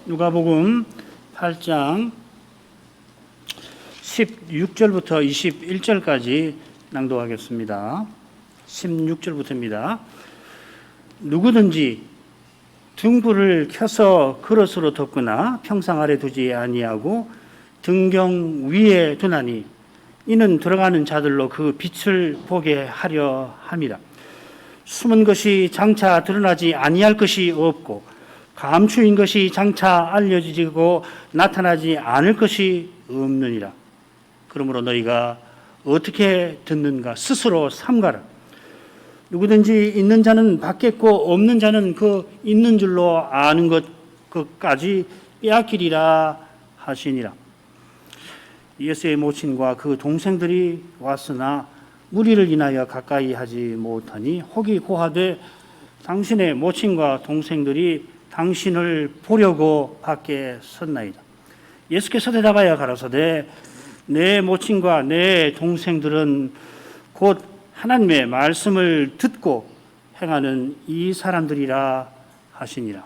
누가복음 8장 16절부터 21절까지 낭독하겠습니다. 16절부터입니다. 누구든지 등불을 켜서 그릇으로 덮거나 평상 아래 두지 아니하고 등경 위에 두나니 이는 들어가는 자들로 그 빛을 보게 하려 함이라. 숨은 것이 장차 드러나지 아니할 것이 없고 감추인 것이 장차 알려지고 나타나지 않을 것이 없느니라. 그러므로 너희가 어떻게 듣는가 스스로 삼가라. 누구든지 있는 자는 받겠고 없는 자는 그 있는 줄로 아는 것까지 빼앗기리라 하시니라. 예수의 모친과 그 동생들이 왔으나 무리를 인하여 가까이 하지 못하니 혹이 고하되 당신의 모친과 동생들이 당신을 보려고 밖에 섰나이다. 예수께서 대답하여 가라사대 내 모친과 내 동생들은 곧 하나님의 말씀을 듣고 행하는 이 사람들이라 하시니라.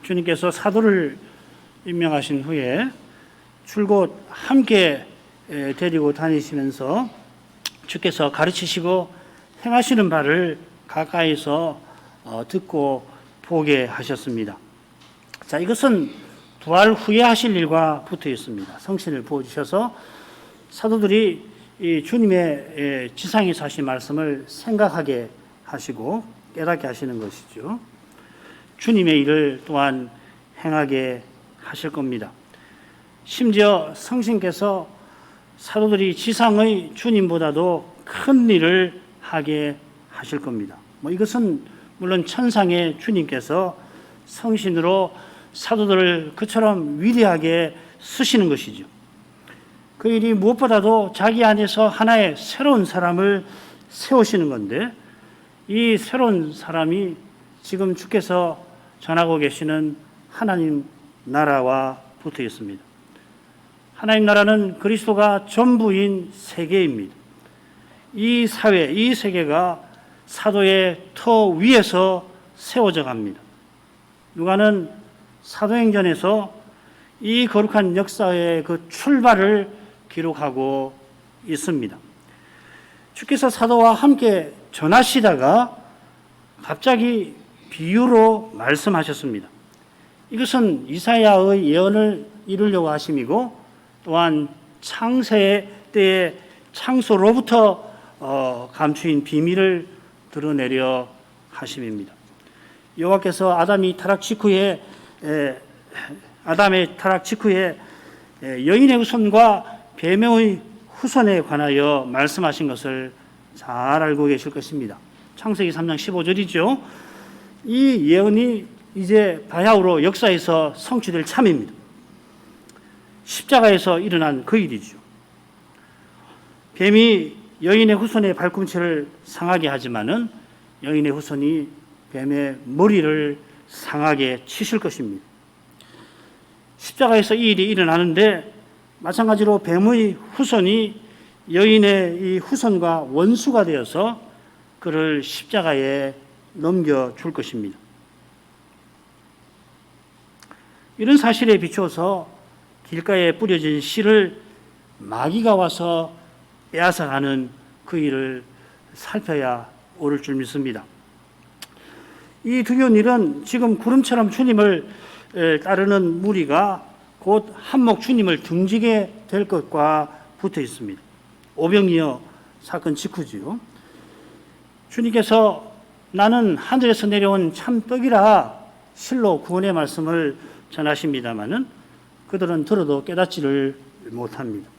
주님께서 사도를 임명하신 후에 줄곧 함께 데리고 다니시면서 주께서 가르치시고 행하시는 바를 가까이서 듣고 보게 하셨습니다. 자, 이것은 부활 후에 하실 일과 붙어 있습니다. 성신을 부어주셔서 사도들이 이 주님의 지상에서 하신 말씀을 생각하게 하시고 깨닫게 하시는 것이죠. 주님의 일을 또한 행하게 하실 겁니다. 심지어 성신께서 사도들이 지상의 주님보다도 큰 일을 하게 하실 겁니다. 이것은 물론 천상의 주님께서 성신으로 사도들을 그처럼 위대하게 쓰시는 것이죠. 그 일이 무엇보다도 자기 안에서 하나의 새로운 사람을 세우시는 건데 이 새로운 사람이 지금 주께서 전하고 계시는 하나님 나라와 붙어 있습니다. 하나님 나라는 그리스도가 전부인 세계입니다. 이 사회, 이 세계가 사도의 터 위에서 세워져 갑니다. 누가는 사도행전에서 이 거룩한 역사의 그 출발을 기록하고 있습니다. 주께서 사도와 함께 전하시다가 갑자기 비유로 말씀하셨습니다. 이것은 이사야의 예언을 이루려고 하심이고 또한 창세 때의 창소로부터 감추인 비밀을 드러내려 하심입니다. 여호와께서 아담의 타락 직후에 여인의 후손과 뱀의 후손에 관하여 말씀하신 것을 잘 알고 계실 것입니다. 창세기 3장 15절이죠. 이 예언이 이제 바야흐로 역사에서 성취될 참입니다. 십자가에서 일어난 그 일이죠. 뱀이 여인의 후손의 발꿈치를 상하게 하지만은 여인의 후손이 뱀의 머리를 상하게 치실 것입니다. 십자가에서 이 일이 일어나는데 마찬가지로 뱀의 후손이 여인의 이 후손과 원수가 되어서 그를 십자가에 넘겨줄 것입니다. 이런 사실에 비추어서 길가에 뿌려진 씨를 마귀가 와서 빼앗아가는 그 일을 살펴야 옳을 줄 믿습니다. 이 두려운 일은 지금 구름처럼 주님을 따르는 무리가 곧 한몫 주님을 등지게 될 것과 붙어 있습니다. 오병이어 사건 직후지요. 주님께서 나는 하늘에서 내려온 참떡이라 실로 구원의 말씀을 전하십니다마는 그들은 들어도 깨닫지를 못합니다.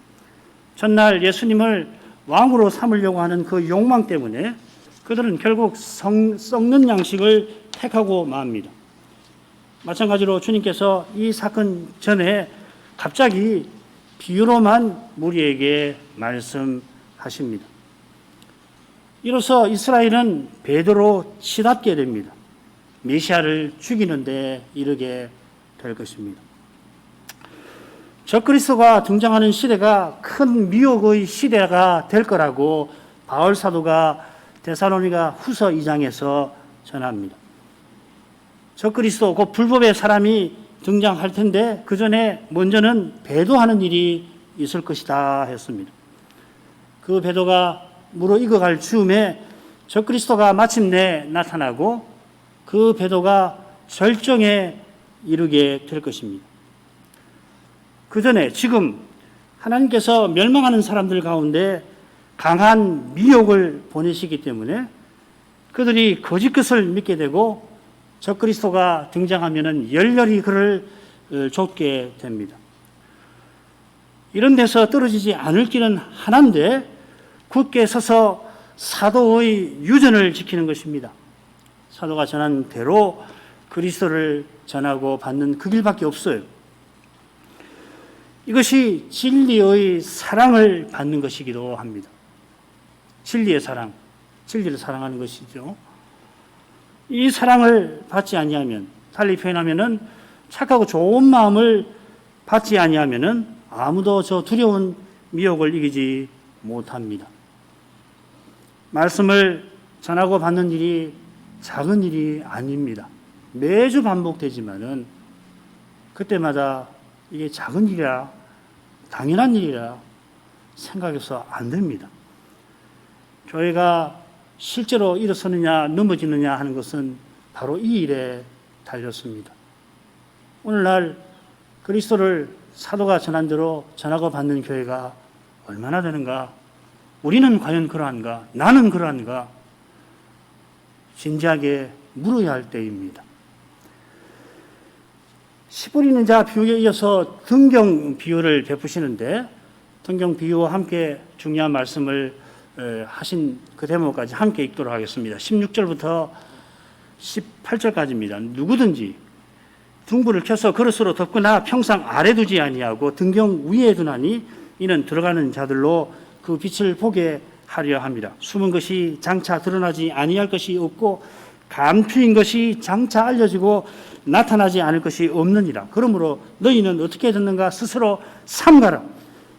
전날 예수님을 왕으로 삼으려고 하는 그 욕망 때문에 그들은 결국 썩는 양식을 택하고 맙니다. 마찬가지로 주님께서 이 사건 전에 갑자기 비유로만 무리에게 말씀하십니다. 이로써 이스라엘은 베드로 치닫게 됩니다. 메시아를 죽이는 데 이르게 될 것입니다. 적그리스도가 등장하는 시대가 큰 미혹의 시대가 될 거라고 바울 사도가 데살로니가 후서 2장에서 전합니다. 적그리스도 곧 불법의 사람이 등장할 텐데 그 전에 먼저는 배도하는 일이 있을 것이다 했습니다. 그 배도가 무르익어갈 즈음에 적그리스도가 마침내 나타나고 그 배도가 절정에 이르게 될 것입니다. 그 전에 지금 하나님께서 멸망하는 사람들 가운데 강한 미혹을 보내시기 때문에 그들이 거짓 것을 믿게 되고 적그리스도가 등장하면 열렬히 그를 좇게 됩니다. 이런 데서 떨어지지 않을 길은 하나인데 굳게 서서 사도의 유전을 지키는 것입니다. 사도가 전한 대로 그리스도를 전하고 받는 그 길밖에 없어요. 이것이 진리의 사랑을 받는 것이기도 합니다. 진리의 사랑, 진리를 사랑하는 것이죠. 이 사랑을 받지 아니하면, 달리 표현하면은 착하고 좋은 마음을 받지 아니하면은 아무도 저 두려운 미혹을 이기지 못합니다. 말씀을 전하고 받는 일이 작은 일이 아닙니다. 매주 반복되지만은 그때마다 이게 작은 일이라, 당연한 일이라 생각해서 안 됩니다. 교회가 실제로 일어서느냐 넘어지느냐 하는 것은 바로 이 일에 달렸습니다. 오늘날 그리스도를 사도가 전한 대로 전하고 받는 교회가 얼마나 되는가? 우리는 과연 그러한가? 나는 그러한가? 진지하게 물어야 할 때입니다. 씨 뿌리는 자 비유에 이어서 등경 비유를 베푸시는데 등경 비유와 함께 중요한 말씀을 하신 그 대목까지 함께 읽도록 하겠습니다. 16절부터 18절까지입니다. 누구든지 등불을 켜서 그릇으로 덮거나 평상 아래 두지 아니하고 등경 위에 두나니 이는 들어가는 자들로 그 빛을 보게 하려 합니다. 숨은 것이 장차 드러나지 아니할 것이 없고 감추인 것이 장차 알려지고 나타나지 않을 것이 없느니라. 그러므로 너희는 어떻게 듣는가 스스로 삼가라.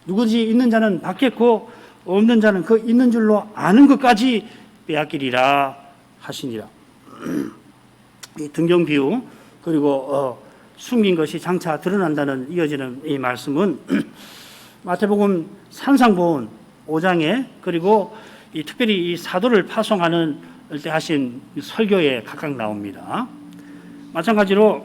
누구든지 있는 자는 받겠고 없는 자는 그 있는 줄로 아는 것까지 빼앗기리라 하시니라. 이 등경 비유 그리고 숨긴 것이 장차 드러난다는 이어지는 이 말씀은 마태복음 산상보훈 5장에 그리고 이 특별히 이 사도를 파송하는 때 하신 설교에 각각 나옵니다. 마찬가지로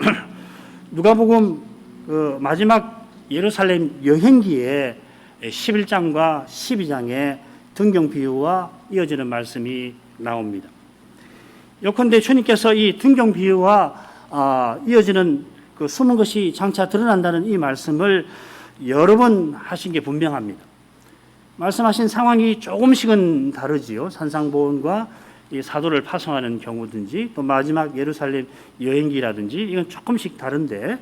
누가복음 그 마지막 예루살렘 여행기에 11장과 12장에 등경 비유와 이어지는 말씀이 나옵니다. 요컨대 주님께서 이 등경 비유와 이어지는 그 숨은 것이 장차 드러난다는 이 말씀을 여러 번 하신 게 분명합니다. 말씀하신 상황이 조금씩은 다르지요. 산상보훈과 이 사도를 파송하는 경우든지 또 마지막 예루살렘 여행기라든지 이건 조금씩 다른데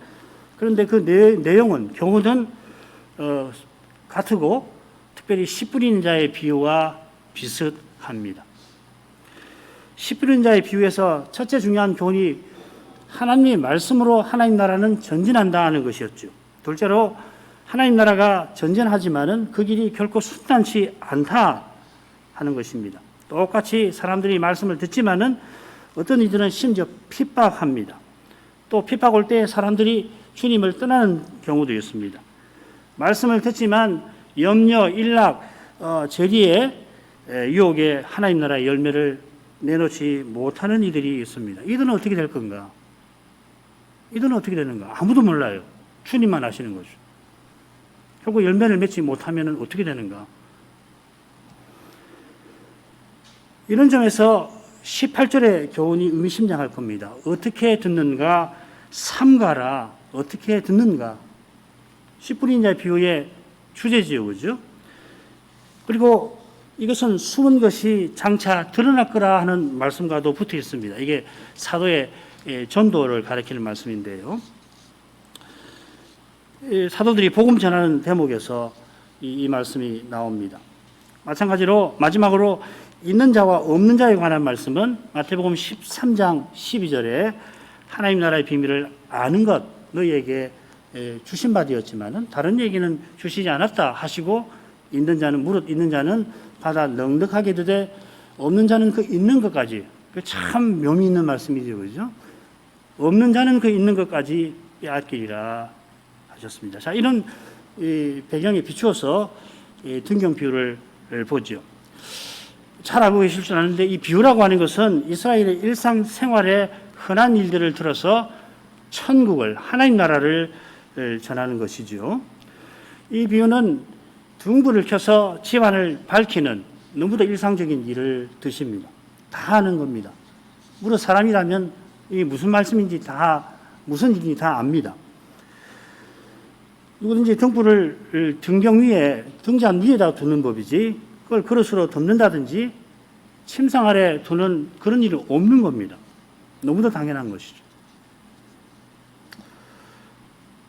그런데 그 내용은 경우는 같고 특별히 씨 뿌리는 자의 비유와 비슷합니다. 씨 뿌리는 자의 비유에서 첫째 중요한 교훈이 하나님의 말씀으로 하나님 나라는 전진한다 하는 것이었죠. 둘째로 하나님 나라가 전진하지만은 그 길이 결코 순탄치 않다 하는 것입니다. 똑같이 사람들이 말씀을 듣지만은 어떤 이들은 심지어 핍박합니다. 또 핍박 올 때 사람들이 주님을 떠나는 경우도 있습니다. 말씀을 듣지만 염려, 일락, 재리의 유혹에 하나님 나라의 열매를 내놓지 못하는 이들이 있습니다. 이들은 어떻게 될 건가? 이들은 어떻게 되는가? 아무도 몰라요. 주님만 아시는 거죠. 결국 열매를 맺지 못하면 어떻게 되는가? 이런 점에서 18절의 교훈이 의미심장할 겁니다. 어떻게 듣는가? 삼가라. 어떻게 듣는가? 씨 뿌린 자의 비유의 주제지요, 그죠? 그리고 이것은 숨은 것이 장차 드러날 거라 하는 말씀과도 붙어 있습니다. 이게 사도의 전도를 가리키는 말씀인데요. 사도들이 복음 전하는 대목에서 이 말씀이 나옵니다. 마찬가지로 마지막으로 있는 자와 없는 자에 관한 말씀은 마태복음 13장 12절에 하나님 나라의 비밀을 아는 것 너희에게 주신 바 되었지만은 다른 얘기는 주시지 않았다 하시고 있는 자는 무릇 있는 자는 받아 넉넉하게 되되 없는 자는 그 있는 것까지 참 묘미 있는 말씀이죠, 그죠? 없는 자는 그 있는 것까지 빼앗기리라 하셨습니다. 자, 이런 배경에 비추어서 등경 비유를 보죠. 잘 알고 계실 줄 아는데 이 비유라고 하는 것은 이스라엘의 일상생활의 흔한 일들을 들어서 천국을, 하나님 나라를 전하는 것이죠. 이 비유는 등불을 켜서 집안을 밝히는 너무도 일상적인 일을 드십니다. 다 하는 겁니다. 물론 사람이라면 이게 무슨 말씀인지 무슨 일인지 다 압니다. 누구든지 등불을 등경 위에, 등잔 위에다 두는 법이지, 그걸 그릇으로 덮는다든지, 침상 아래 두는 그런 일은 없는 겁니다. 너무도 당연한 것이죠.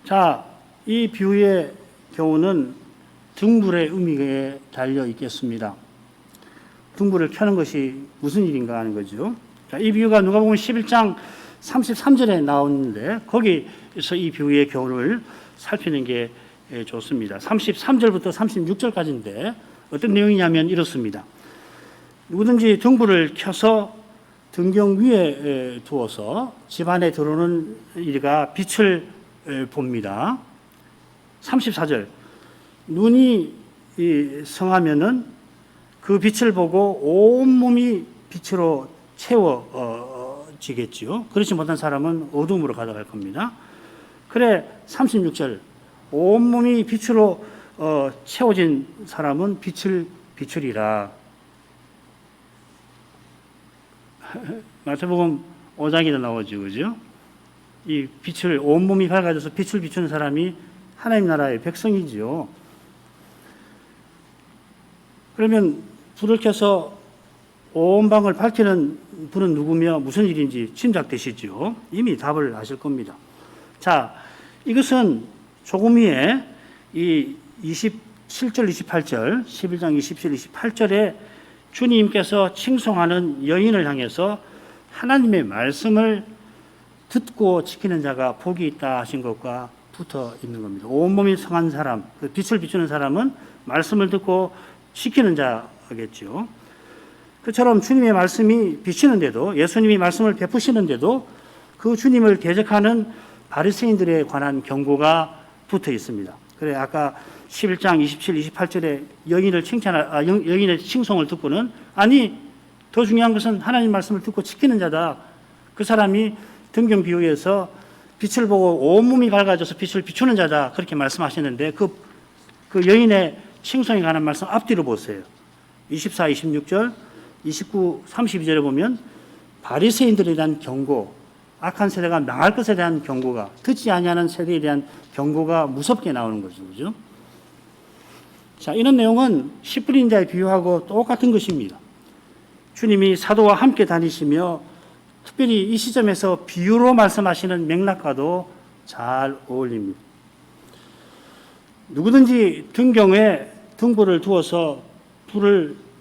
자, 이 비유의 경우는 등불의 의미에 달려 있겠습니다. 등불을 켜는 것이 무슨 일인가 하는 거죠. 자, 이 비유가 누가복음 11장 33절에 나오는데 거기서 이 비유의 경우를 살피는 게 좋습니다. 33절부터 36절까지인데 어떤 내용이냐면 이렇습니다. 누구든지 등불을 켜서 등경 위에 두어서 집 안에 들어오는 이가 빛을 봅니다. 34절 눈이 성하면은 그 빛을 보고 온몸이 빛으로 채워지겠지요. 그렇지 못한 사람은 어둠으로 가져갈 겁니다. 그래 36절 온몸이 빛으로 채워진 사람은 빛을 비추리라. 마태복음 5장에도 나오죠, 그죠? 이 빛을 온몸이 밝아져서 빛을 비추는 사람이 하나님 나라의 백성이지요. 그러면 불을 켜서 온 방을 밝히는 분은 누구며 무슨 일인지 짐작되시죠? 이미 답을 아실 겁니다. 자, 이것은 조금 위에 이 27절, 28절, 11장 27, 28절에 주님께서 칭송하는 여인을 향해서 하나님의 말씀을 듣고 지키는 자가 복이 있다 하신 것과 붙어 있는 겁니다. 온몸이 성한 사람, 그 빛을 비추는 사람은 말씀을 듣고 지키는 자겠죠. 그처럼 주님의 말씀이 비치는데도, 예수님이 말씀을 베푸시는데도 그 주님을 대적하는 바리새인들에 관한 경고가 붙어 있습니다. 그래 아까 11장 27, 28절에 여인의 칭송을 듣고는 아니 더 중요한 것은 하나님 말씀을 듣고 지키는 자다. 그 사람이 등경 비유에서 빛을 보고 온몸이 밝아져서 빛을 비추는 자다. 그렇게 말씀하시는데 그 여인의 칭송에 관한 말씀 앞뒤로 보세요. 24, 26절, 29, 32절에 보면 바리새인들에 대한 경고, 악한 세대가 망할 것에 대한 경고가, 듣지 아니하는 세대에 대한 경고가 무섭게 나오는 거죠. 그죠? 자, 이런 내용은 씨 뿌린 자의 비유하고 똑같은 것입니다. 주님이 사도와 함께 다니시며 특별히 이 시점에서 비유로 말씀하시는 맥락과도 잘 어울립니다. 누구든지 등경에 등불을 두어서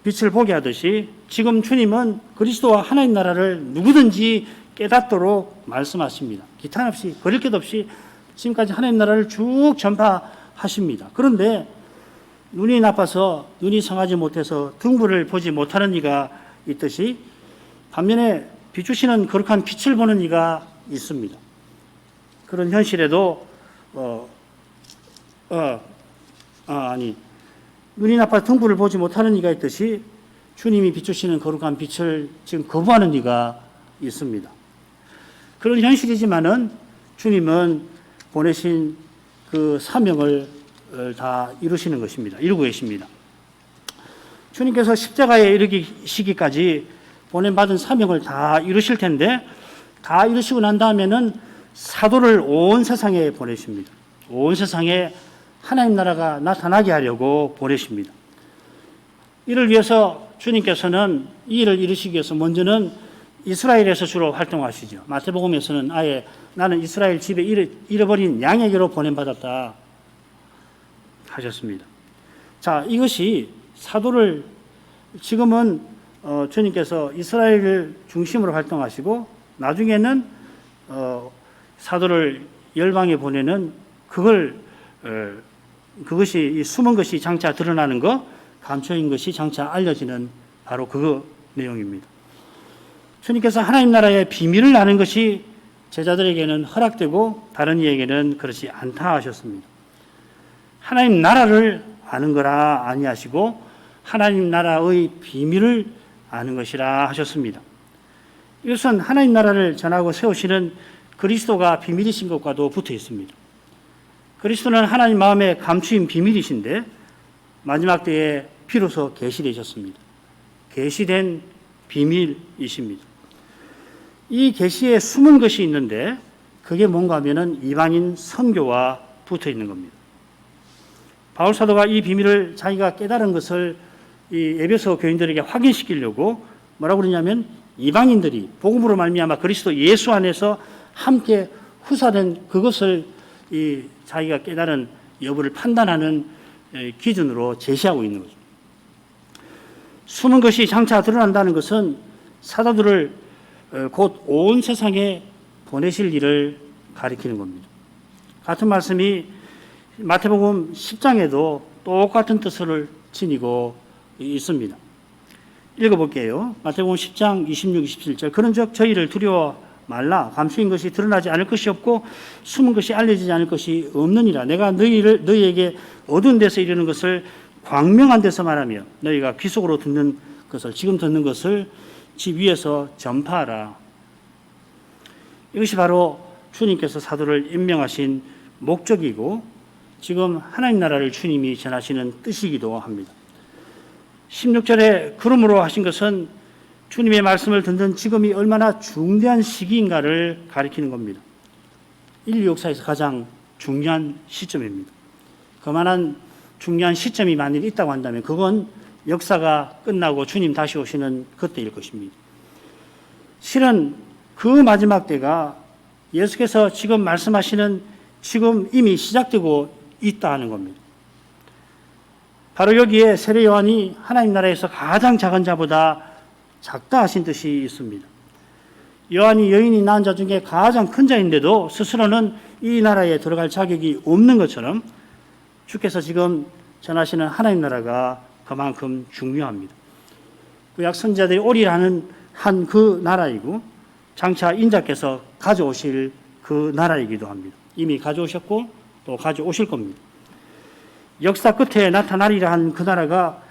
빛을 보게 하듯이 지금 주님은 그리스도와 하나님 나라를 누구든지 깨닫도록 말씀하십니다. 기탄 없이 거릴 것 없이 지금까지 하나님 나라를 쭉 전파하십니다. 그런데 눈이 나빠서 눈이 성하지 못해서 등불을 보지 못하는 이가 있듯이 반면에 비추시는 거룩한 빛을 보는 이가 있습니다. 그런 현실에도 눈이 나빠 등불을 보지 못하는 이가 있듯이 주님이 비추시는 거룩한 빛을 지금 거부하는 이가 있습니다. 그런 현실이지만은 주님은 보내신 그 사명을 다 이루시는 것입니다. 이루고 계십니다. 주님께서 십자가에 이르시기까지 보냄받은 사명을 다 이루실 텐데 다 이루시고 난 다음에는 사도를 온 세상에 보내십니다. 온 세상에 하나님 나라가 나타나게 하려고 보내십니다. 이를 위해서 주님께서는 이 일을 이루시기 위해서 먼저는 이스라엘에서 주로 활동하시죠. 마태복음에서는 아예 나는 이스라엘 집에 잃어버린 양에게로 보냄받았다 하셨습니다. 자, 이것이 사도를 지금은 주님께서 이스라엘을 중심으로 활동하시고 나중에는 사도를 열방에 보내는 그것이 이 숨은 것이 장차 드러나는 것, 감춰인 것이 장차 알려지는 바로 그 내용입니다. 주님께서 하나님 나라의 비밀을 아는 것이 제자들에게는 허락되고 다른 이에게는 그렇지 않다 하셨습니다. 하나님 나라를 아는 거라 아니하시고 하나님 나라의 비밀을 아는 것이라 하셨습니다. 이것은 하나님 나라를 전하고 세우시는 그리스도가 비밀이신 것과도 붙어 있습니다. 그리스도는 하나님 마음에 감추인 비밀이신데 마지막 때에 비로소 계시되셨습니다. 계시된 비밀이십니다. 이 계시에 숨은 것이 있는데 그게 뭔가 하면은 이방인 선교와 붙어 있는 겁니다. 바울 사도가 이 비밀을 자기가 깨달은 것을 이 에베소 교인들에게 확인시키려고 뭐라고 그러냐면 이방인들이 복음으로 말미암아 그리스도 예수 안에서 함께 후사된 그것을 이 자기가 깨달은 여부를 판단하는 기준으로 제시하고 있는 거죠. 숨은 것이 장차 드러난다는 것은 사도들을 곧 온 세상에 보내실 일을 가리키는 겁니다. 같은 말씀이 마태복음 10장에도 똑같은 뜻을 지니고 있습니다. 읽어볼게요. 마태복음 10장 26, 27절. 그런즉 저희를 두려워 말라. 감추인 것이 드러나지 않을 것이 없고 숨은 것이 알려지지 않을 것이 없느니라. 내가 너희에게 어두운 데서 이르는 것을 광명한 데서 말하며 너희가 귀 속으로 듣는 것을 지금 듣는 것을 집 위에서 전파하라. 이것이 바로 주님께서 사도를 임명하신 목적이고 지금 하나님 나라를 주님이 전하시는 뜻이기도 합니다. 16절에 그러므로 하신 것은 주님의 말씀을 듣는 지금이 얼마나 중대한 시기인가를 가리키는 겁니다. 인류 역사에서 가장 중요한 시점입니다. 그만한 중요한 시점이 만일 있다고 한다면 그건 역사가 끝나고 주님 다시 오시는 그때일 것입니다. 실은 그 마지막 때가 예수께서 지금 말씀하시는 지금 이미 시작되고 있다 하는 겁니다. 바로 여기에 세례 요한이 하나님 나라에서 가장 작은 자보다 작다 하신 뜻이 있습니다. 요한이 여인이 낳은 자 중에 가장 큰 자인데도 스스로는 이 나라에 들어갈 자격이 없는 것처럼 주께서 지금 전하시는 하나님 나라가 그만큼 중요합니다. 구약 선지자들이 오리라는 한 그 나라이고 장차 인자께서 가져오실 그 나라이기도 합니다. 이미 가져오셨고 또 가져오실 겁니다. 역사 끝에 나타나리라 한 그 나라가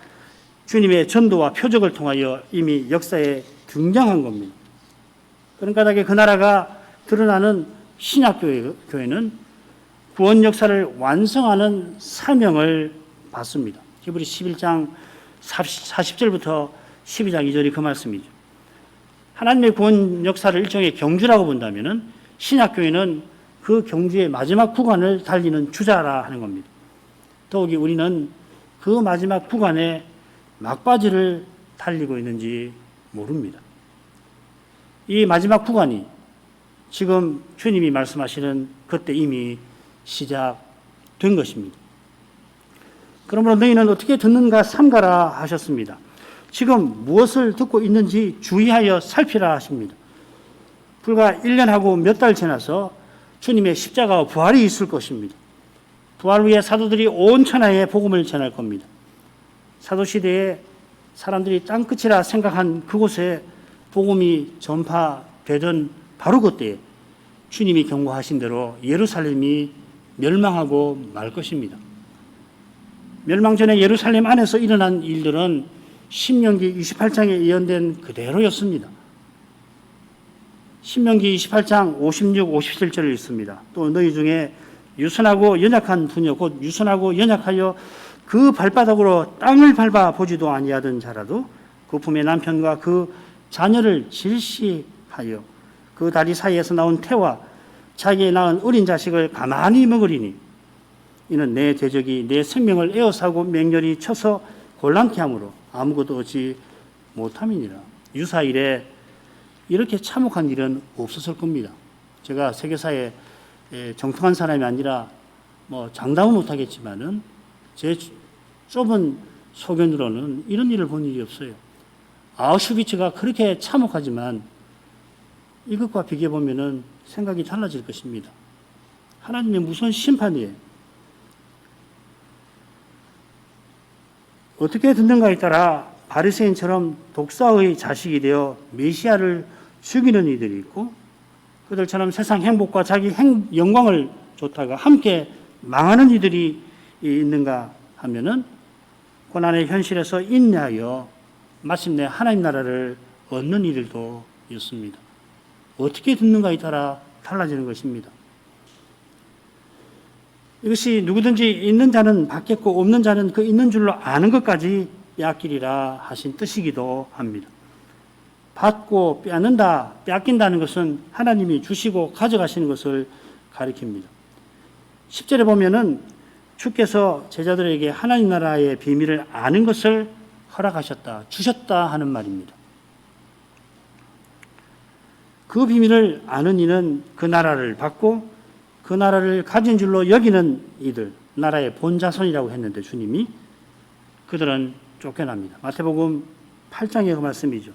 주님의 전도와 표적을 통하여 이미 역사에 등장한 겁니다. 그런 까닭에 그 나라가 드러나는 신약교회는 구원 역사를 완성하는 사명을 받습니다. 히브리 11장 40절부터 12장 2절이 그 말씀이죠. 하나님의 구원 역사를 일종의 경주라고 본다면 신약교회는 그 경주의 마지막 구간을 달리는 주자라 하는 겁니다. 더욱이 우리는 그 마지막 구간에 막바지를 달리고 있는지 모릅니다. 이 마지막 구간이 지금 주님이 말씀하시는 그때 이미 시작된 것입니다. 그러므로 너희는 어떻게 듣는가 삼가라 하셨습니다. 지금 무엇을 듣고 있는지 주의하여 살피라 하십니다. 불과 1년하고 몇 달 지나서 주님의 십자가와 부활이 있을 것입니다. 부활 후에 사도들이 온 천하에 복음을 전할 겁니다. 사도시대에 사람들이 땅끝이라 생각한 그곳에 복음이 전파되던 바로 그때에 주님이 경고하신 대로 예루살렘이 멸망하고 말 것입니다. 멸망 전에 예루살렘 안에서 일어난 일들은 신명기 28장에 예언된 그대로였습니다. 신명기 28장 56, 57절을 읽습니다. 또 너희 중에 유선하고 연약한 부녀 곧 유선하고 연약하여 그 발바닥으로 땅을 밟아 보지도 아니하던 자라도 그 품의 남편과 그 자녀를 질시하여 그 다리 사이에서 나온 태와 자기의 낳은 어린 자식을 가만히 먹으리니 이는 내 대적이 내 생명을 에워싸고 맹렬히 쳐서 곤란케 하므로 아무것도 얻지 못함이니라. 유사일에 이렇게 참혹한 일은 없었을 겁니다. 제가 세계사에 정통한 사람이 아니라 장담은 못하겠지만은 제 좁은 소견으로는 이런 일을 본 일이 없어요. 아우슈비츠가 그렇게 참혹하지만 이것과 비교해 보면은 생각이 달라질 것입니다. 하나님의 무서운 심판이에요. 어떻게 듣는가에 따라 바리새인처럼 독사의 자식이 되어 메시아를 죽이는 이들이 있고, 그들처럼 세상 행복과 자기 영광을 쫓다가 함께 망하는 이들이 있는가 하면은 고난의 현실에서 인내하여 마침내 하나님 나라를 얻는 이들도 있습니다. 어떻게 듣는가에 따라 달라지는 것입니다. 이것이 누구든지 있는 자는 받겠고 없는 자는 그 있는 줄로 아는 것까지 빼앗기리라 하신 뜻이기도 합니다. 받고 빼앗는다, 빼앗긴다는 것은 하나님이 주시고 가져가시는 것을 가리킵니다. 10절에 보면은 주께서 제자들에게 하나님 나라의 비밀을 아는 것을 허락하셨다, 주셨다 하는 말입니다. 그 비밀을 아는 이는 그 나라를 받고 그 나라를 가진 줄로 여기는 이들, 나라의 본자손이라고 했는데 주님이 그들은 쫓겨납니다. 마태복음 8장의 그 말씀이죠.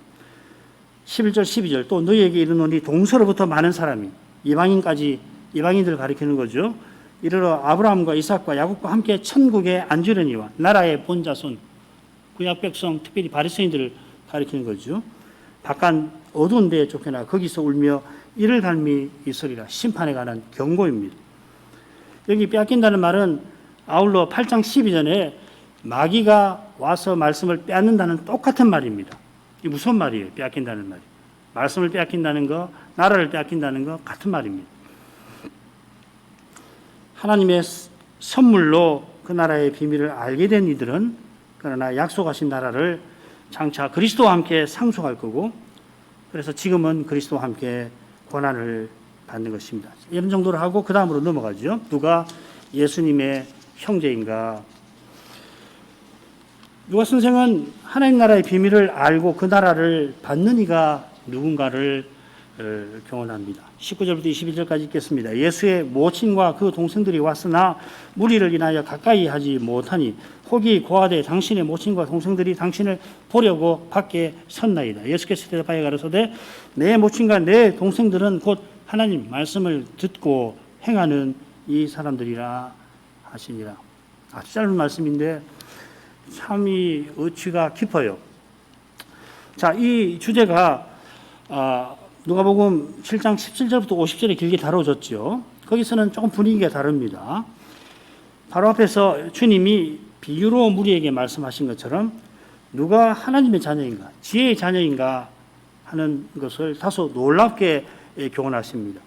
11절 12절 또 너희에게 이르노니 동서로부터 많은 사람이 이방인들 가리키는 거죠. 이르러 아브라함과 이삭과 야곱과 함께 천국에 앉으려니와 나라의 본자손, 구약 백성 특별히 바리새인들을 가리키는 거죠. 바깥 어두운 데에 쫓겨나 거기서 울며 이를 갈미 있으리라. 심판에 관한 경고입니다. 여기 빼앗긴다는 말은 아울러 8장 12절에 마귀가 와서 말씀을 빼앗는다는 똑같은 말입니다. 이게 무슨 말이에요? 빼앗긴다는 말이. 말씀을 빼앗긴다는 거, 나라를 빼앗긴다는 거 같은 말입니다. 하나님의 선물로 그 나라의 비밀을 알게 된 이들은 그러나 약속하신 나라를 장차 그리스도와 함께 상속할 거고, 그래서 지금은 그리스도와 함께 고난을 받는 것입니다. 이런 정도로 하고 그 다음으로 넘어가죠. 누가 예수님의 형제인가? 누가 선생은 하나님 나라의 비밀을 알고 그 나라를 받는 이가 누군가를 교훈합니다. 19절부터 22절까지 읽겠습니다. 예수의 모친과 그 동생들이 왔으나 무리를 인하여 가까이 하지 못하니 혹이 고하되 당신의 모친과 동생들이 당신을 보려고 밖에 섰나이다. 예수께서 대답하여 가로소되 내 모친과 내 동생들은 곧 하나님 말씀을 듣고 행하는 이 사람들이라 하시니라. 아주 짧은 말씀인데 참 이 의취가 깊어요. 자, 이 주제가 누가복음 7장 17절부터 50절에 길게 다뤄졌죠. 거기서는 조금 분위기가 다릅니다. 바로 앞에서 주님이 비유로 무리에게 말씀하신 것처럼 누가 하나님의 자녀인가, 지혜의 자녀인가 하는 것을 다소 놀랍게 교훈하십니다.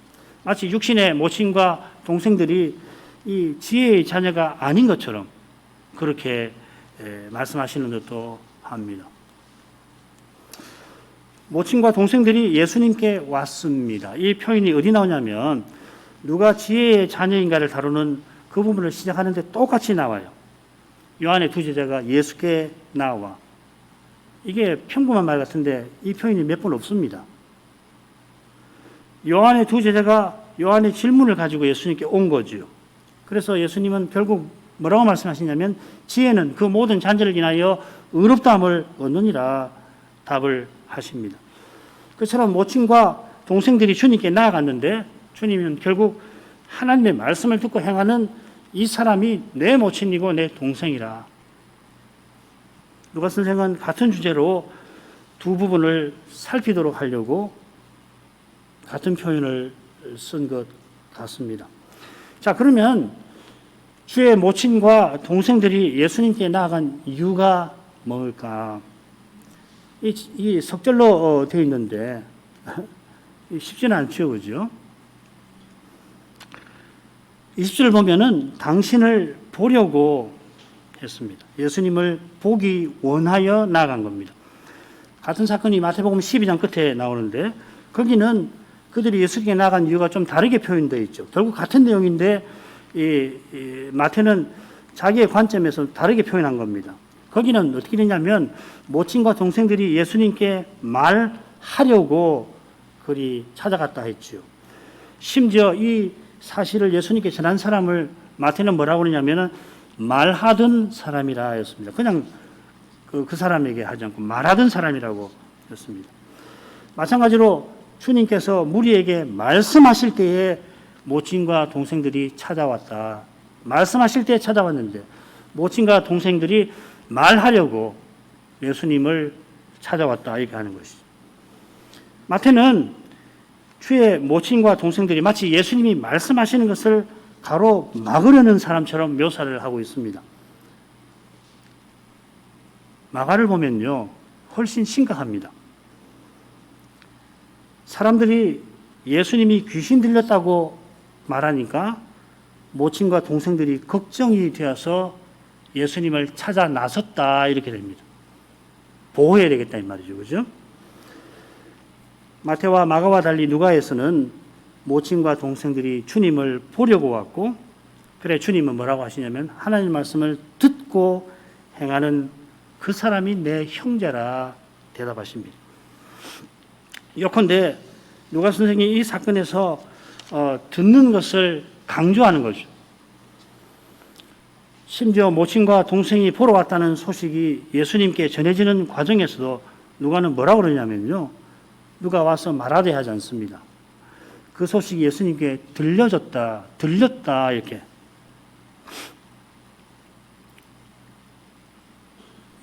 마치 육신의 모친과 동생들이 이 지혜의 자녀가 아닌 것처럼 그렇게 말씀하시는 것도 합니다. 모친과 동생들이 예수님께 왔습니다. 이 표현이 어디 나오냐면 누가 지혜의 자녀인가를 다루는 그 부분을 시작하는데 똑같이 나와요. 요한의 두 제자가 예수께 나와. 이게 평범한 말 같은데 이 표현이 몇 번 없습니다. 요한의 두 제자가 요한의 질문을 가지고 예수님께 온 거죠. 그래서 예수님은 결국 뭐라고 말씀하시냐면 지혜는 그 모든 잔재를 인하여 의롭다함을 얻느니라 답을 하십니다. 그처럼 모친과 동생들이 주님께 나아갔는데 주님은 결국 하나님의 말씀을 듣고 행하는 이 사람이 내 모친이고 내 동생이라. 누가 선생은 같은 주제로 두 부분을 살피도록 하려고 같은 표현을 쓴 것 같습니다. 자, 그러면 주의 모친과 동생들이 예수님께 나아간 이유가 뭘까? 이 석절로 되어 있는데 쉽지는 않죠, 그죠? 20절을 보면은 당신을 보려고 했습니다. 예수님을 보기 원하여 나아간 겁니다. 같은 사건이 마태복음 12장 끝에 나오는데 거기는 그들이 예수님께 나아간 이유가 좀 다르게 표현되어 있죠. 결국 같은 내용인데 이 마태는 자기의 관점에서 다르게 표현한 겁니다. 거기는 어떻게 되냐면 모친과 동생들이 예수님께 말하려고 그리 찾아갔다 했죠. 심지어 이 사실을 예수님께 전한 사람을 마태는 뭐라고 그러냐면은 말하던 사람이라 했습니다. 그냥 그 사람에게 하지 않고 말하던 사람이라고 했습니다. 마찬가지로 주님께서 무리에게 말씀하실 때에 모친과 동생들이 찾아왔다. 말씀하실 때 찾아왔는데 모친과 동생들이 말하려고 예수님을 찾아왔다 이렇게 하는 것이죠. 마태는 주의 모친과 동생들이 마치 예수님이 말씀하시는 것을 가로막으려는 사람처럼 묘사를 하고 있습니다. 마가를 보면요, 훨씬 심각합니다. 사람들이 예수님이 귀신 들렸다고 말하니까 모친과 동생들이 걱정이 되어서 예수님을 찾아 나섰다 이렇게 됩니다. 보호해야 되겠다 이 말이죠. 그죠? 마태와 마가와 달리 누가에서는 모친과 동생들이 주님을 보려고 왔고, 그래 주님은 뭐라고 하시냐면 하나님 말씀을 듣고 행하는 그 사람이 내 형제라 대답하십니다. 예컨대 누가 선생님이 이 사건에서 듣는 것을 강조하는 거죠. 심지어 모친과 동생이 보러 왔다는 소식이 예수님께 전해지는 과정에서도 누가는 뭐라고 그러냐면요, 누가 와서 말하되 하지 않습니다. 그 소식이 예수님께 들렸다 이렇게.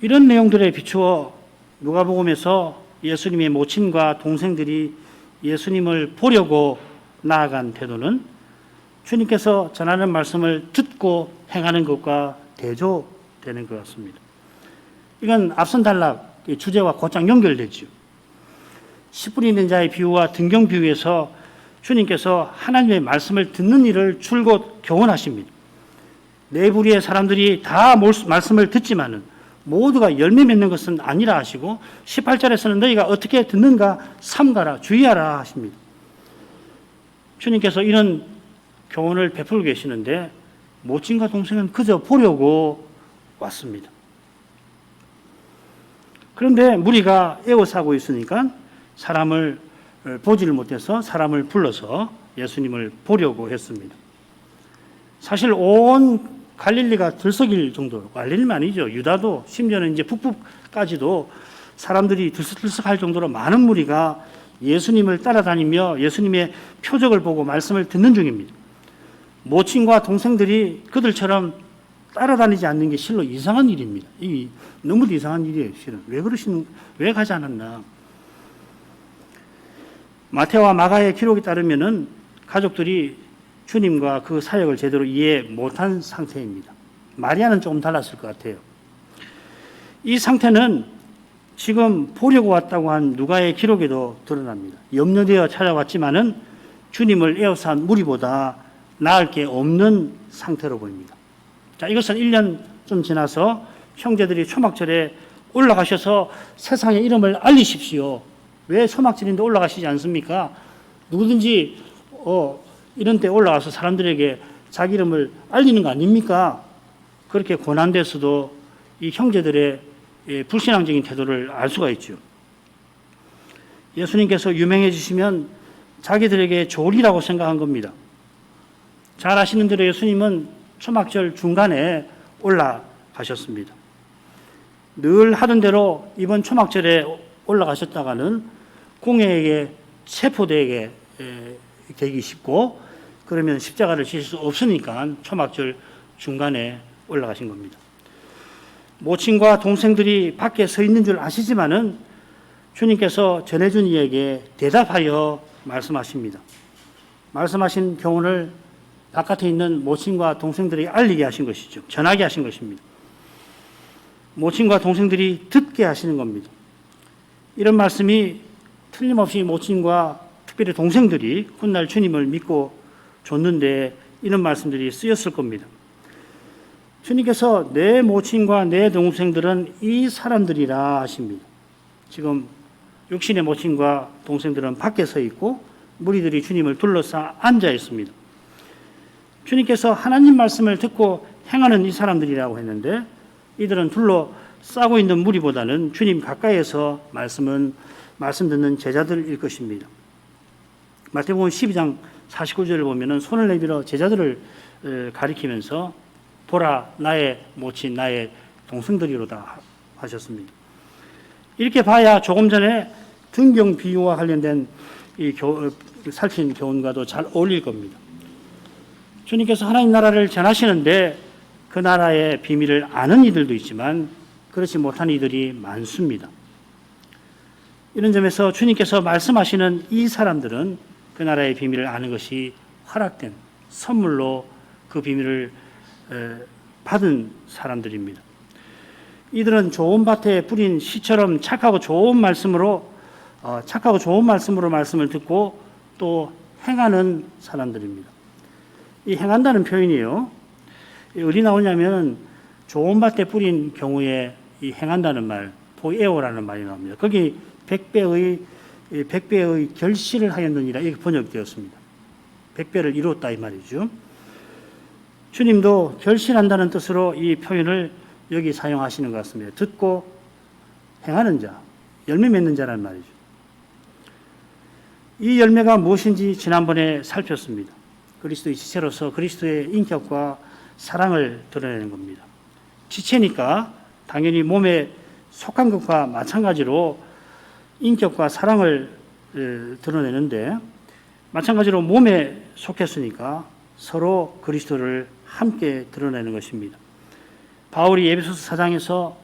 이런 내용들에 비추어 누가복음에서 예수님의 모친과 동생들이 예수님을 보려고 나아간 태도는 주님께서 전하는 말씀을 듣고 행하는 것과 대조되는 것 같습니다. 이건 앞선 단락 주제와 곧장 연결되죠. 씨 뿌리 있는 자의 비유와 등경 비유에서 주님께서 하나님의 말씀을 듣는 일을 줄곧 교훈하십니다. 네 부류의 사람들이 다 말씀을 듣지만은 모두가 열매 맺는 것은 아니라 하시고 18절에서는 너희가 어떻게 듣는가 삼가라 주의하라 하십니다. 주님께서 이런 교훈을 베풀고 계시는데 모친과 동생은 그저 보려고 왔습니다. 그런데 무리가 에워싸고 있으니까 사람을 보지를 못해서 사람을 불러서 예수님을 보려고 했습니다. 사실 온 갈릴리가 들썩일 정도로, 갈릴리만 아니죠. 유다도 심지어는 이제 북부까지도 사람들이 들썩들썩할 정도로 많은 무리가 예수님을 따라다니며 예수님의 표적을 보고 말씀을 듣는 중입니다. 모친과 동생들이 그들처럼 따라다니지 않는 게 실로 이상한 일입니다. 이 너무도 이상한 일이에요. 실은 왜 가지 않았나? 마태와 마가의 기록에 따르면은 가족들이 주님과 그 사역을 제대로 이해 못한 상태입니다. 마리아는 조금 달랐을 것 같아요. 이 상태는 지금 보려고 왔다고 한 누가의 기록에도 드러납니다. 염려되어 찾아왔지만은 주님을 에워싼 무리보다 나을 게 없는 상태로 보입니다. 자, 이것은 1년 좀 지나서 형제들이 초막절에 올라가셔서 세상의 이름을 알리십시오. 왜 초막절인데 올라가시지 않습니까? 누구든지 이런 때 올라가서 사람들에게 자기 이름을 알리는 거 아닙니까? 그렇게 고난돼서도 이 형제들의 불신앙적인 태도를 알 수가 있죠. 예수님께서 유명해지시면 자기들에게 좋을 일이라고 생각한 겁니다. 잘 아시는 대로 예수님은 초막절 중간에 올라가셨습니다. 늘 하던 대로 이번 초막절에 올라가셨다가는 공회에게 체포되게 되기 쉽고 그러면 십자가를 지실 수 없으니까 초막절 중간에 올라가신 겁니다. 모친과 동생들이 밖에 서 있는 줄 아시지만은 주님께서 전해준 이에게 대답하여 말씀하십니다. 말씀하신 교훈을 바깥에 있는 모친과 동생들이 알리게 하신 것이죠. 전하게 하신 것입니다. 모친과 동생들이 듣게 하시는 겁니다. 이런 말씀이 틀림없이 모친과 특별히 동생들이 훗날 주님을 믿고 줬는데 이런 말씀들이 쓰였을 겁니다. 주님께서 내 모친과 내 동생들은 이 사람들이라 하십니다. 지금 육신의 모친과 동생들은 밖에 서 있고 무리들이 주님을 둘러싸 앉아 있습니다. 주님께서 하나님 말씀을 듣고 행하는 이 사람들이라고 했는데 이들은 둘러싸고 있는 무리보다는 주님 가까이에서 말씀 듣는 제자들일 것입니다. 마태복음 12장 49절을 보면은 손을 내밀어 제자들을 가리키면서 보라 나의 모친 나의 동생들이로다 하셨습니다. 이렇게 봐야 조금 전에 등경 비유와 관련된 이 살핀 교훈과도 잘 어울릴 겁니다. 주님께서 하나님 나라를 전하시는데 그 나라의 비밀을 아는 이들도 있지만 그렇지 못한 이들이 많습니다. 이런 점에서 주님께서 말씀하시는 이 사람들은 그 나라의 비밀을 아는 것이 허락된 선물로 그 비밀을 받은 사람들입니다. 이들은 좋은 밭에 뿌린 씨처럼 착하고 좋은 말씀으로 말씀을 듣고 또 행하는 사람들입니다. 이 행한다는 표현이요, 어디 나오냐면 좋은 밭에 뿌린 경우에 이 행한다는 말, 보에오라는 말이 나옵니다. 거기 100배의 결실을 하였느니라 이렇게 번역되었습니다. 100배를 이뤘다 이 말이죠. 주님도 결실한다는 뜻으로 이 표현을 여기 사용하시는 것 같습니다. 듣고 행하는 자, 열매 맺는 자라는 말이죠. 이 열매가 무엇인지 지난번에 살폈습니다. 그리스도의 지체로서 그리스도의 인격과 사랑을 드러내는 겁니다. 지체니까 당연히 몸에 속한 것과 마찬가지로 인격과 사랑을 드러내는데, 마찬가지로 몸에 속했으니까 서로 그리스도를 함께 드러내는 것입니다. 바울이 에베소서 4장에서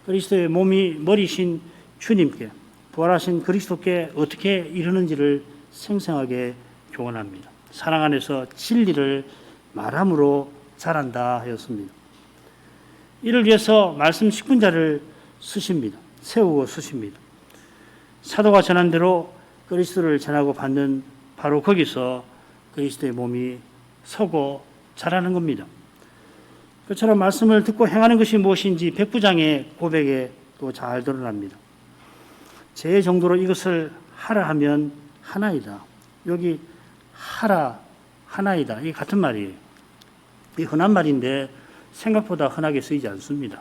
그리스도의 몸이 머리신 주님께, 부활하신 그리스도께 어떻게 이르는지를 생생하게 교훈합니다. 사랑 안에서 진리를 말함으로 자란다 하였습니다. 이를 위해서 말씀 10분자를 쓰십니다. 세우고 쓰십니다. 사도가 전한 대로 그리스도를 전하고 받는 바로 거기서 그리스도의 몸이 서고 자라는 겁니다. 그처럼 말씀을 듣고 행하는 것이 무엇인지 백부장의 고백에 또 잘 드러납니다. 제 정도로 이것을 하라 하면 하나이다. 여기 하라, 하나이다. 이게 같은 말이에요. 이 흔한 말인데 생각보다 흔하게 쓰이지 않습니다.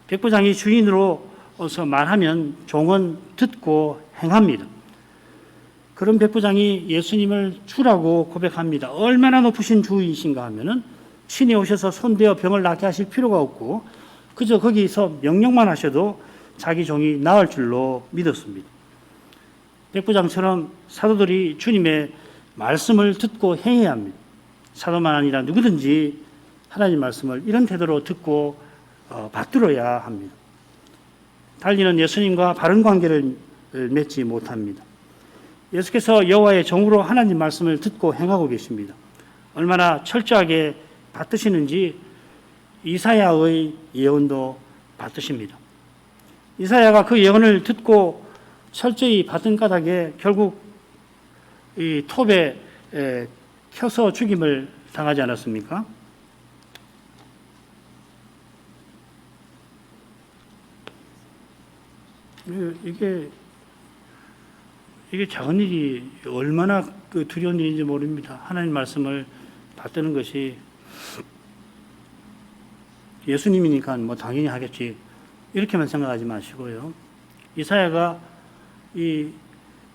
백부장이 주인으로서 말하면 종은 듣고 행합니다. 그런 백부장이 예수님을 주라고 고백합니다. 얼마나 높으신 주이신가 하면은 신이 오셔서 손대어 병을 낫게 하실 필요가 없고 그저 거기서 명령만 하셔도 자기 종이 나을 줄로 믿었습니다. 백부장처럼 사도들이 주님의 말씀을 듣고 행해야 합니다. 사도만 아니라 누구든지 하나님 말씀을 이런 태도로 듣고 받들어야 합니다. 달리는 예수님과 바른 관계를 맺지 못합니다. 예수께서 여호와의 종으로 하나님 말씀을 듣고 행하고 계십니다. 얼마나 철저하게 받드시는지 이사야의 예언도 받드십니다. 이사야가 그 예언을 듣고 철저히 받은 까닭에 결국 이 톱에 켜서 죽임을 당하지 않았습니까? 이게 작은 일이 얼마나 두려운 일인지 모릅니다. 하나님 말씀을 받드는 것이 예수님이니까 뭐 당연히 하겠지 이렇게만 생각하지 마시고요. 이사야가 이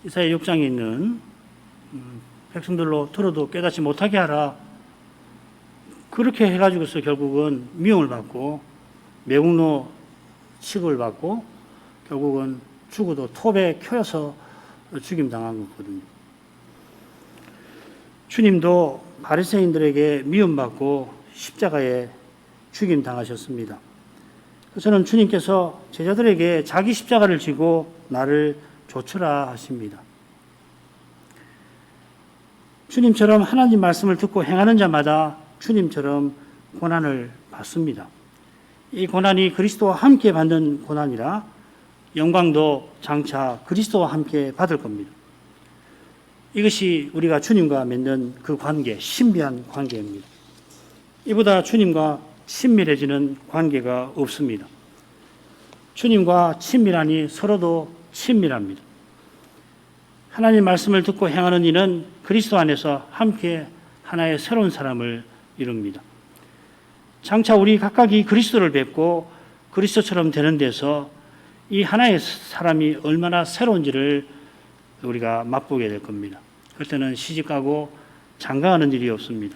이사야 6장에 있는 백성들로 들어도 깨닫지 못하게 하라 그렇게 해가지고서 결국은 미움을 받고 매국노 취급을 받고 결국은 죽어도 톱에 켜서 죽임 당한 거거든요. 주님도 바리새인들에게 미움받고 십자가에 죽임 당하셨습니다. 그래서는 주님께서 제자들에게 자기 십자가를 지고 나를 좇으라 하십니다. 주님처럼 하나님 말씀을 듣고 행하는 자마다 주님처럼 고난을 받습니다. 이 고난이 그리스도와 함께 받는 고난이라 영광도 장차 그리스도와 함께 받을 겁니다. 이것이 우리가 주님과 맺는 그 관계, 신비한 관계입니다. 이보다 주님과 친밀해지는 관계가 없습니다. 주님과 친밀하니 서로도 친밀합니다. 하나님 말씀을 듣고 행하는 이는 그리스도 안에서 함께 하나의 새로운 사람을 이룹니다. 장차 우리 각각이 그리스도를 뵙고 그리스도처럼 되는 데서 이 하나의 사람이 얼마나 새로운지를 우리가 맛보게 될 겁니다. 그때는 시집가고 장가가는 일이 없습니다.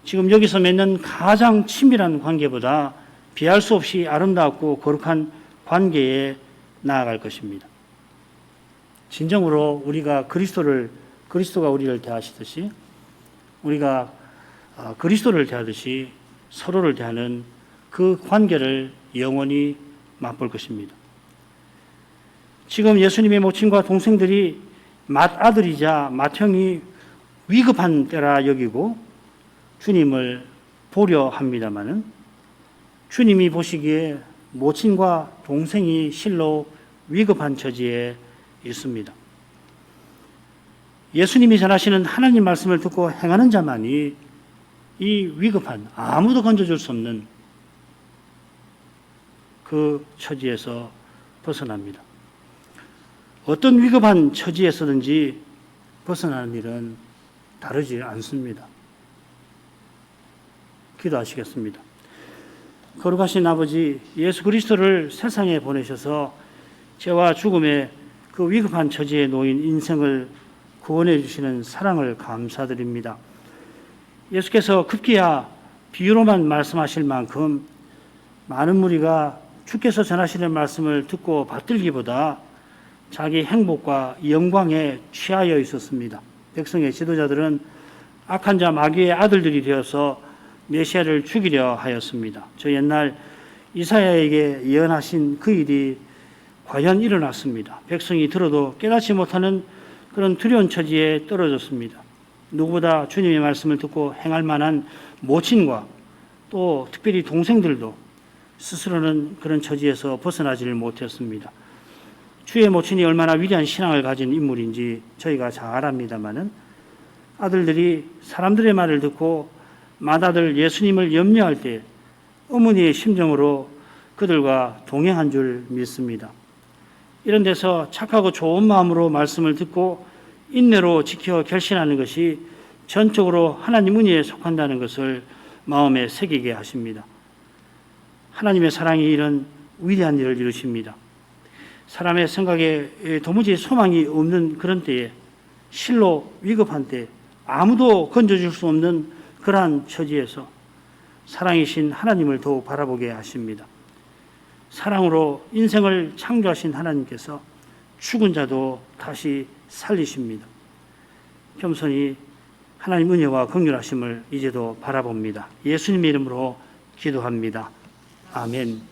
지금 여기서 맺는 가장 친밀한 관계보다 비할 수 없이 아름답고 거룩한 관계에 나아갈 것입니다. 진정으로 우리가 그리스도가 우리를 대하시듯이 우리가 그리스도를 대하듯이 서로를 대하는 그 관계를 영원히 맛볼 것입니다. 지금 예수님의 모친과 동생들이 맏아들이자 맏형이 위급한 때라 여기고 주님을 보려 합니다마는 주님이 보시기에 모친과 동생이 실로 위급한 처지에 있습니다. 예수님이 전하시는 하나님 말씀을 듣고 행하는 자만이 이 위급한, 아무도 건져줄 수 없는 그 처지에서 벗어납니다. 어떤 위급한 처지에서든지 벗어나는 일은 다르지 않습니다. 기도하시겠습니다. 거룩하신 아버지, 예수 그리스도를 세상에 보내셔서 죄와 죽음의 그 위급한 처지에 놓인 인생을 구원해 주시는 사랑을 감사드립니다. 예수께서 급기야 비유로만 말씀하실 만큼 많은 무리가 주께서 전하시는 말씀을 듣고 받들기보다 자기 행복과 영광에 취하여 있었습니다. 백성의 지도자들은 악한 자 마귀의 아들들이 되어서 메시아를 죽이려 하였습니다. 저 옛날 이사야에게 예언하신 그 일이 과연 일어났습니다. 백성이 들어도 깨닫지 못하는 그런 두려운 처지에 떨어졌습니다. 누구보다 주님의 말씀을 듣고 행할 만한 모친과 또 특별히 동생들도 스스로는 그런 처지에서 벗어나지를 못했습니다. 주의 모친이 얼마나 위대한 신앙을 가진 인물인지 저희가 잘 압니다마는 아들들이 사람들의 말을 듣고 맏아들 예수님을 염려할 때 어머니의 심정으로 그들과 동행한 줄 믿습니다. 이런 데서 착하고 좋은 마음으로 말씀을 듣고 인내로 지켜 결신하는 것이 전적으로 하나님 은혜에 속한다는 것을 마음에 새기게 하십니다. 하나님의 사랑이 이런 위대한 일을 이루십니다. 사람의 생각에 도무지 소망이 없는 그런 때에 실로 위급한 때 아무도 건져줄 수 없는 그러한 처지에서 사랑이신 하나님을 더욱 바라보게 하십니다. 사랑으로 인생을 창조하신 하나님께서 죽은 자도 다시 살리십니다. 겸손히 하나님 은혜와 긍휼하심을 이제도 바라봅니다. 예수님의 이름으로 기도합니다. 아멘.